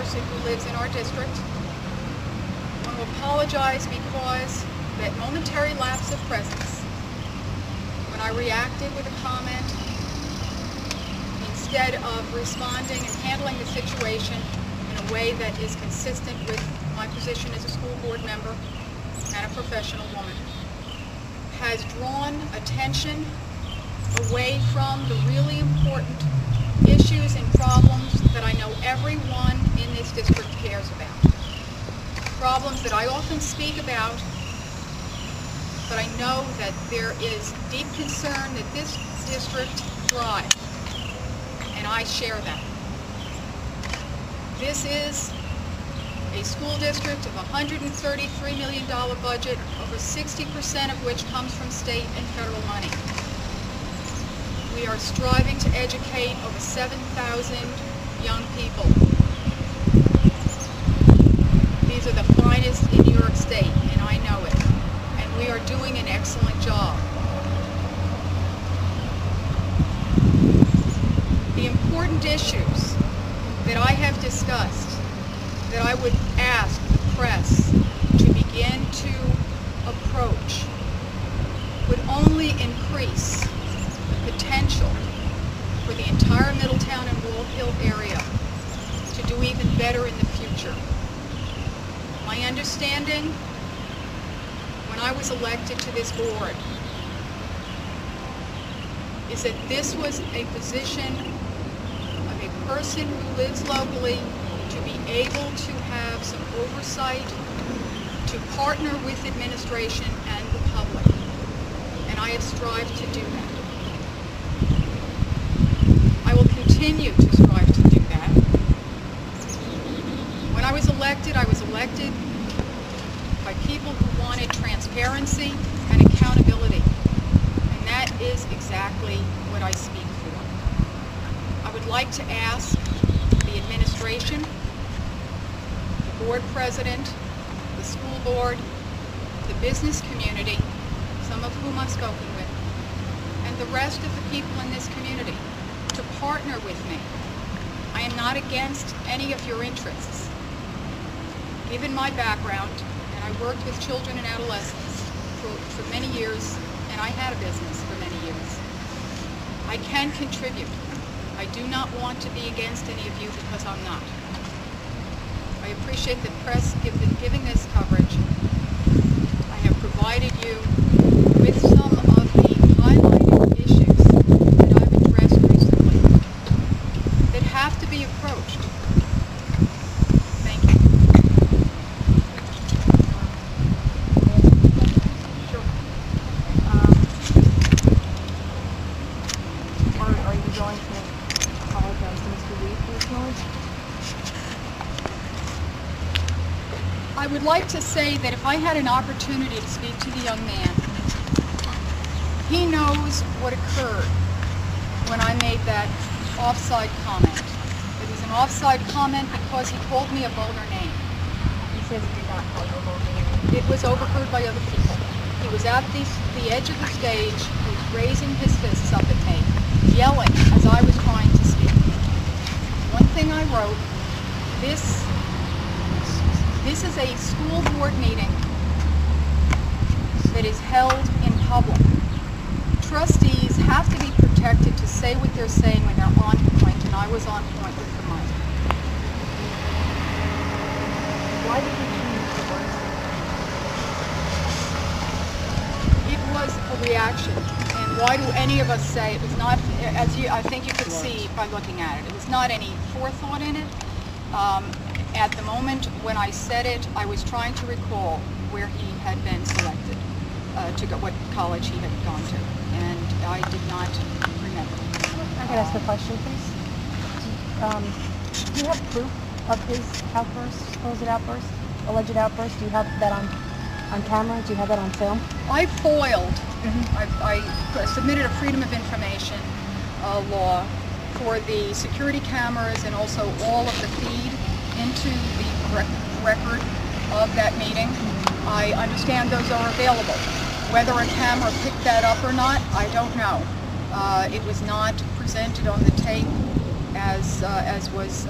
person who lives in our district. I want to apologize because that momentary lapse of presence, when I reacted with a comment, instead of responding and handling the situation in a way that is consistent with my position as a school board member and a professional woman, has drawn attention away from the really important issues and problems that I know everyone in this district cares about. Problems that I often speak about, but I know that there is deep concern that this district thrive, and I share that. This is a school district of a $133 million budget, over 60% of which comes from state and federal money. We are striving to educate over 7,000 young people. These are the finest in New York State, and I know it. And we are doing an excellent job. The important issues that I have discussed, that I would ask the press to begin to approach, would only increase the potential for the entire Middletown and Wall Hill area to do even better in the future. My understanding, when I was elected to this board, is that this was a position of a person who lives locally to be able to have some oversight, to partner with administration and the public. And I have strived to do that. I will continue to strive to do that. When I was elected by people who wanted transparency and accountability. And that is exactly what I speak for. I would like to ask the administration, the board president, the school board, the business community, some of whom I've spoken with, and the rest of the people in this community to partner with me. I am not against any of your interests. Given my background, and I worked with children and adolescents for many years, and I had a business for many years, I can contribute. I do not want to be against any of you because I'm not. I appreciate the press giving this coverage. I have provided you with some of the highlighted issues that I've addressed recently that have to be approached. Thank you. Sure. Are you going to apologize to Mr. Reed for his knowledge? I would like to say that if I had an opportunity to speak to the young man, he knows what occurred when I made that offside comment. It was an offside comment because he called me a vulgar name. He says he did not call you a vulgar name. It was overheard by other people. He was at the edge of the stage, he was raising his fists up at me, yelling as I was trying to speak. One thing I wrote, this is a school board meeting that is held in public. Trustees have to be protected to say what they're saying when they're on point, and I was on point with the mic. Why did you choose the words? It was a reaction, and why do any of us say it was not, as I think you could see by looking at it, it was not any forethought in it. At the moment when I said it, I was trying to recall where he had been selected, to go, what college he had gone to, and I did not remember. I can ask a question, please. Do you have proof of his outburst, supposed outburst, alleged outburst? Do you have that on camera? Do you have that on film? I foiled. I submitted a Freedom of Information law for the security cameras and also all of the feed into the record of that meeting. I understand those are available. Whether a camera picked that up or not, I don't know. It was not presented on the tape, as was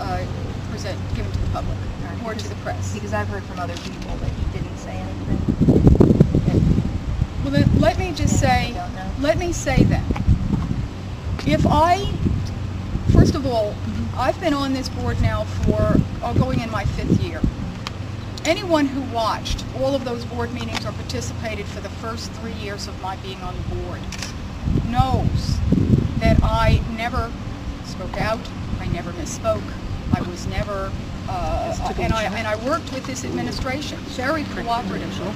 given to the public or to the press. Because I've heard from other people that he didn't say anything. Well, then, let me just say, then, first of all, I've been on this board now for going in my 5th year. Anyone who watched all of those board meetings or participated for the first 3 years of my being on the board knows that I never spoke out, I never misspoke, I was never, and I worked with this administration very cooperatively.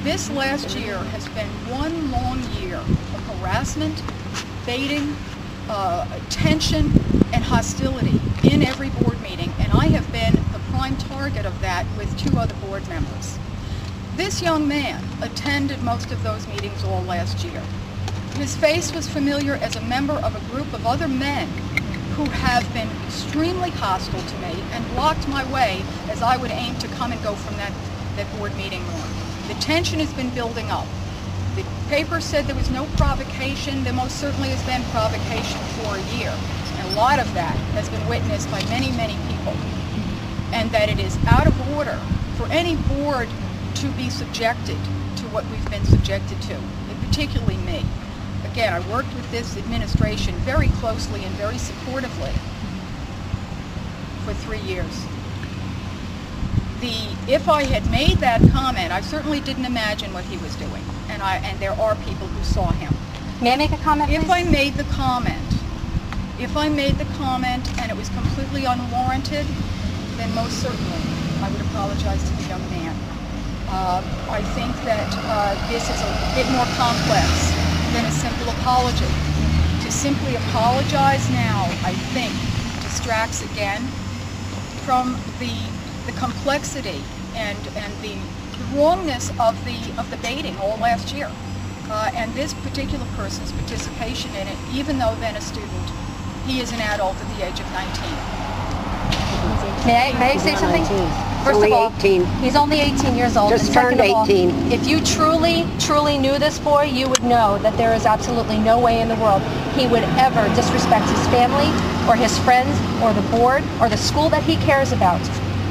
This last year has been one long year of harassment, baiting, tension, and hostility in every board meeting, and I have been the prime target of that with 2 other board members. This young man attended most of those meetings all last year. His face was familiar as a member of a group of other men who have been extremely hostile to me and blocked my way as I would aim to come and go from that board meeting room. The tension has been building up. The paper said there was no provocation. There most certainly has been provocation for a year. And a lot of that has been witnessed by many, many people. And that it is out of order for any board to be subjected to what we've been subjected to, and particularly me. Again, I worked with this administration very closely and very supportively for 3 years. If I had made that comment, I certainly didn't imagine what he was doing, and there are people who saw him. May I make a comment, please? If I made the comment and it was completely unwarranted, then most certainly I would apologize to the young man. I think that this is a bit more complex than a simple apology. To simply apologize now, I think, distracts again from the complexity and the wrongness of the baiting all last year. And this particular person's participation in it, even though then a student, he is an adult at the age of 19. May I say something? First of all, 18. He's only 18 years old. Just and second turned of all, 18. If you truly knew this boy, you would know that there is absolutely no way in the world he would ever disrespect his family or his friends or the board or the school that he cares about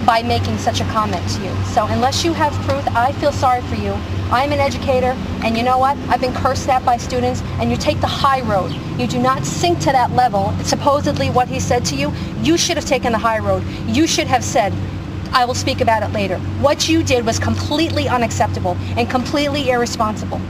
by making such a comment to you. So unless you have proof, I feel sorry for you. I'm an educator, and you know what? I've been cursed at by students, and you take the high road. You do not sink to that level. Supposedly what he said to you, you should have taken the high road. You should have said, I will speak about it later. What you did was completely unacceptable and completely irresponsible.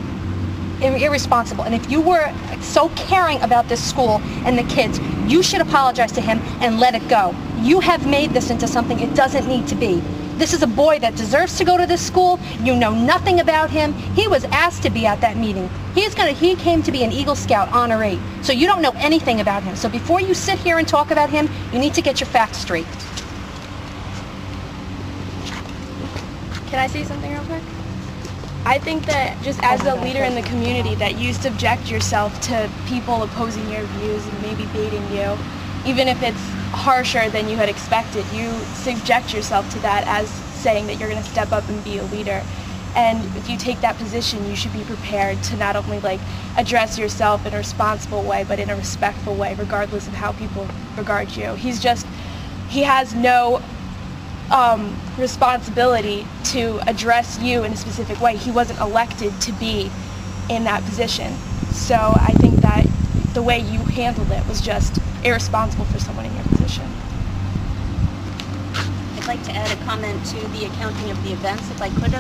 And if you were so caring about this school and the kids, you should apologize to him and let it go. You have made this into something it doesn't need to be. This is a boy that deserves to go to this school. You know nothing about him. He was asked to be at that meeting. He came to be an Eagle Scout Honor 8. So you don't know anything about him. So before you sit here and talk about him, you need to get your facts straight. Can I say something real quick? I think that just as a leader in the community that you subject yourself to people opposing your views and maybe baiting you, even if it's harsher than you had expected, you subject yourself to that as saying that you're going to step up and be a leader. And if you take that position, you should be prepared to not only address yourself in a responsible way, but in a respectful way, regardless of how people regard you. He has no responsibility to address you in a specific way. He wasn't elected to be in that position. So I think that the way you handled it was just irresponsible for someone in your position. I'd like to add a comment to the accounting of the events, if I could.